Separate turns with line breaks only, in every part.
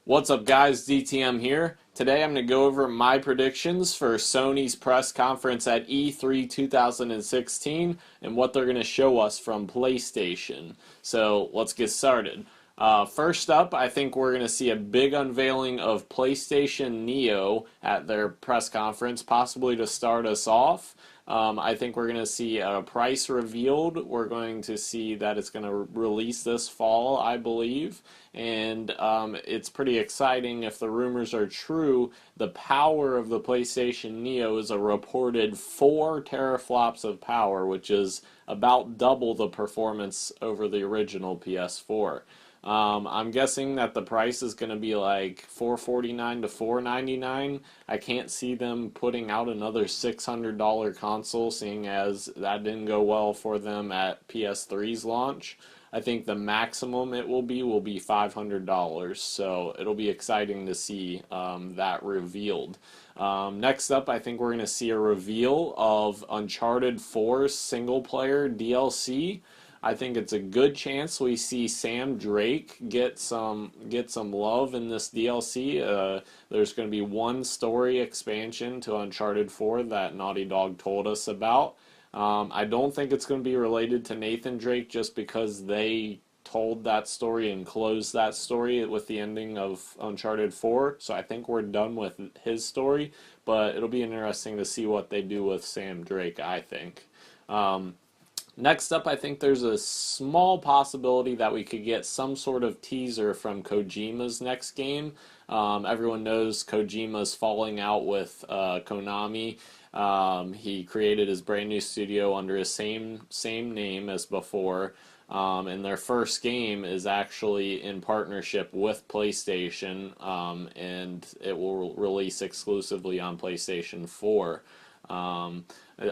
What's up, guys? DTM here. Today I'm going to go over my predictions for Sony's press conference at E3 2016 and what they're going to show us from PlayStation. So let's get started. First up, I think we're going to see a big unveiling of PlayStation Neo at their press conference, possibly to start us off. I think we're going to see a price revealed. We're going to see that it's going to release this fall, I believe. And it's pretty exciting if the rumors are true. The power of the PlayStation Neo is a reported 4 teraflops of power, which is about double the performance over the original PS4. I'm guessing that the price is going to be like $449 to $499. I can't see them putting out another $600 console, seeing as that didn't go well for them at PS3's launch. I think the maximum it will be $500. So it'll be exciting to see that revealed. Next up, I think we're going to see a reveal of Uncharted 4's single player DLC. I think it's a good chance we see Sam Drake get some love in this DLC. There's going to be one story expansion to Uncharted 4 that Naughty Dog told us about. I don't think it's going to be related to Nathan Drake just because they told that story and closed that story with the ending of Uncharted 4. So I think we're done with his story, but it'll be interesting to see what they do with Sam Drake, I think. Next up, I think there's a small possibility that we could get some sort of teaser from Kojima's next game. Everyone knows Kojima's falling out with Konami. He created his brand new studio under his same name as before. And their first game is actually in partnership with PlayStation, and it will release exclusively on PlayStation 4.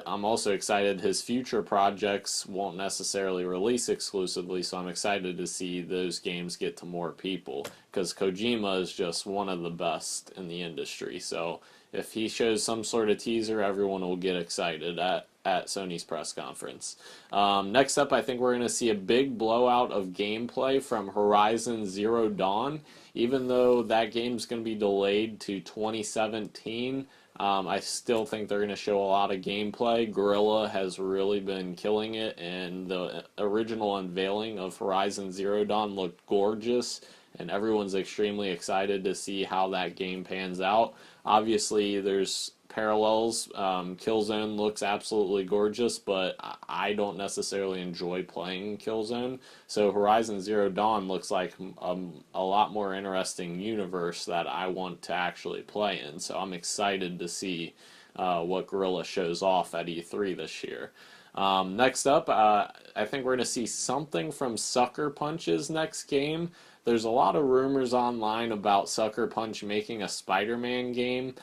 I'm also excited his future projects won't necessarily release exclusively, so I'm excited to see those games get to more people because Kojima is just one of the best in the industry. So if he shows some sort of teaser, everyone will get excited at Sony's press conference. Next up, I think we're going to see a big blowout of gameplay from Horizon Zero Dawn. Even though that game's going to be delayed to 2017, I still think they're going to show a lot of gameplay. Guerrilla has really been killing it, and the original unveiling of Horizon Zero Dawn looked gorgeous, and everyone's extremely excited to see how that game pans out. Obviously, there's parallels. Killzone looks absolutely gorgeous, but I don't necessarily enjoy playing Killzone. So Horizon Zero Dawn looks like a lot more interesting universe that I want to actually play in. So I'm excited to see what Guerrilla shows off at E3 this year. Next up, I think we're going to see something from Sucker Punch's next game. There's a lot of rumors online about Sucker Punch making a Spider-Man game.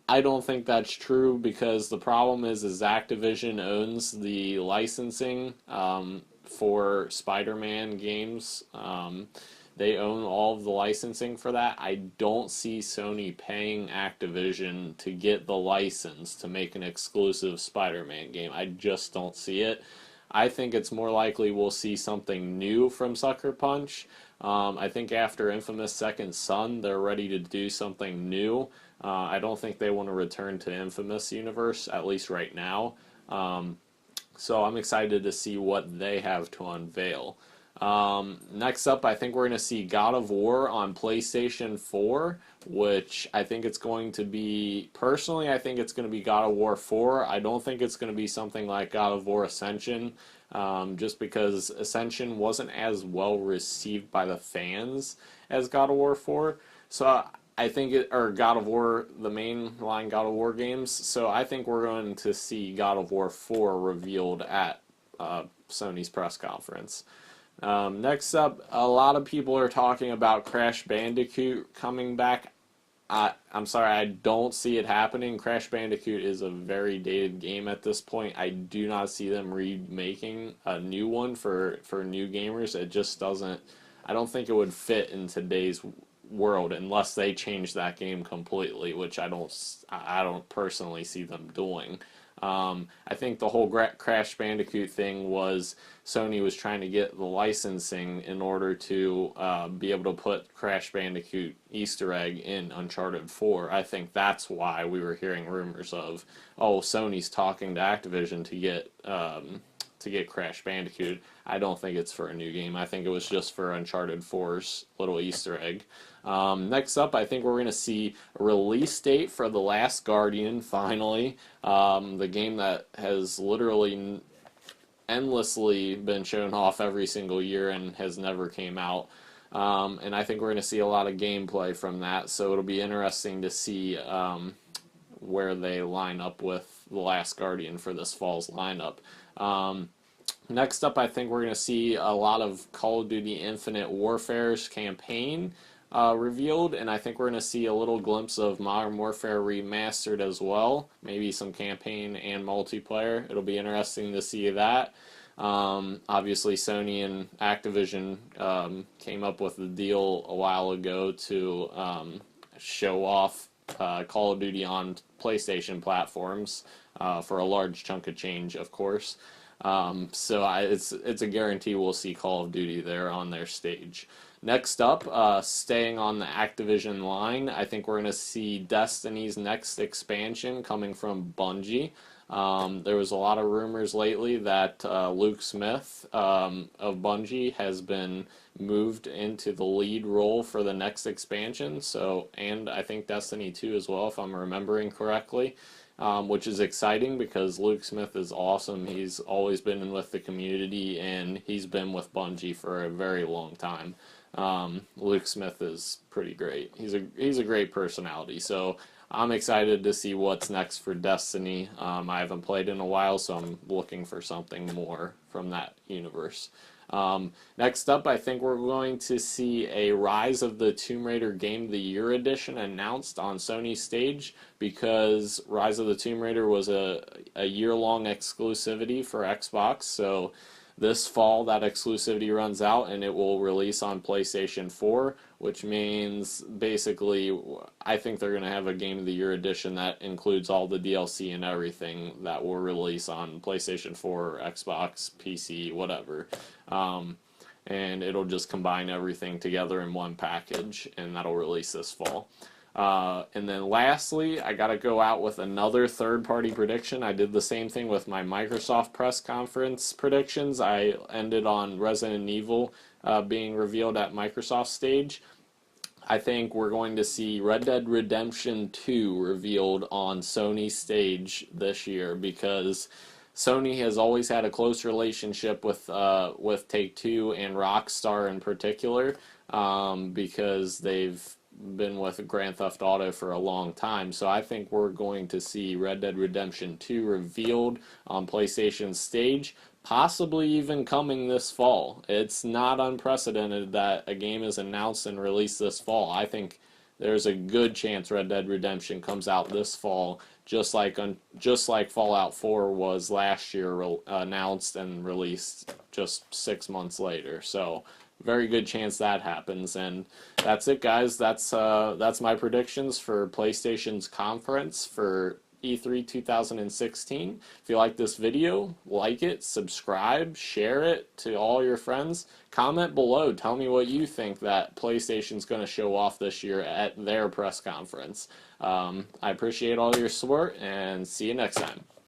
I don't think that's true because the problem is Activision owns the licensing for Spider-Man games. They own all of the licensing for that. I don't see Sony paying Activision to get the license to make an exclusive Spider-Man game. I just don't see it. I think it's more likely we'll see something new from Sucker Punch. I think after Infamous Second Son, they're ready to do something new. I don't think they want to return to Infamous universe, at least right now. So I'm excited to see what they have to unveil. Next up, I think we're going to see God of War on PlayStation 4, which I think it's going to be, personally, I think it's going to be God of War 4. I don't think it's going to be something like God of War Ascension, just because Ascension wasn't as well received by the fans as God of War 4. So I think or God of War, the mainline God of War games. So I think we're going to see God of War 4 revealed at Sony's press conference. Next up, a lot of people are talking about Crash Bandicoot coming back. I'm sorry, I don't see it happening. Crash Bandicoot is a very dated game at this point. I do not see them remaking a new one for new gamers. It just doesn't. I don't think it would fit in today's world unless they change that game completely, which I don't personally see them doing. I think the whole Crash Bandicoot thing was Sony was trying to get the licensing in order to be able to put Crash Bandicoot Easter egg in Uncharted 4. I think that's why we were hearing rumors of, oh, Sony's talking to Activision to get Crash Bandicoot. I don't think it's for a new game. I think it was just for Uncharted 4's little Easter egg. Next up, I think we're going to see a release date for The Last Guardian, finally. The game that has literally endlessly been shown off every single year and has never came out. And I think we're going to see a lot of gameplay from that, so it'll be interesting to see where they line up with The Last Guardian for this fall's lineup. Next up, I think we're going to see a lot of Call of Duty Infinite Warfare's campaign revealed, and I think we're going to see a little glimpse of Modern Warfare Remastered as well, maybe some campaign and multiplayer. It'll be interesting to see that. Obviously, Sony and Activision came up with a deal a while ago to show off Call of Duty on PlayStation platforms for a large chunk of change, of course. So it's a guarantee we'll see Call of Duty there on their stage. Next up, staying on the Activision line, I think we're going to see Destiny's next expansion coming from Bungie. There was a lot of rumors lately that Luke Smith of Bungie has been moved into the lead role for the next expansion. So, and I think Destiny 2 as well, if I'm remembering correctly. Which is exciting because Luke Smith is awesome. He's always been in with the community, and he's been with Bungie for a very long time. Luke Smith is pretty great. He's a great personality. So I'm excited to see what's next for Destiny. I haven't played in a while, so I'm looking for something more from that universe. Next up, I think we're going to see a Rise of the Tomb Raider Game of the Year edition announced on Sony's stage, because Rise of the Tomb Raider was a year-long exclusivity for Xbox, so this fall that exclusivity runs out and it will release on PlayStation 4, which means basically I think they're going to have a Game of the Year edition that includes all the DLC and everything that will release on PlayStation 4, Xbox, PC, whatever. And it'll just combine everything together in one package, and that'll release this fall. And then lastly, I got to go out with another third-party prediction. I did the same thing with my Microsoft press conference predictions. I ended on Resident Evil being revealed at Microsoft stage. I think we're going to see Red Dead Redemption 2 revealed on Sony stage this year, because Sony has always had a close relationship with Take-Two and Rockstar in particular, because they've been with Grand Theft Auto for a long time. So I think we're going to see Red Dead Redemption 2 revealed on PlayStation's stage, possibly even coming this fall. It's not unprecedented that a game is announced and released this fall. I think there's a good chance Red Dead Redemption comes out this fall, just like Fallout 4 was last year, announced and released just 6 months later. So very good chance that happens. And that's it, guys. That's my predictions for PlayStation's conference for E3 2016. If you like this video, like it, subscribe, share it to all your friends. Comment below. Tell me what you think that PlayStation's going to show off this year at their press conference. I appreciate all your support, and see you next time.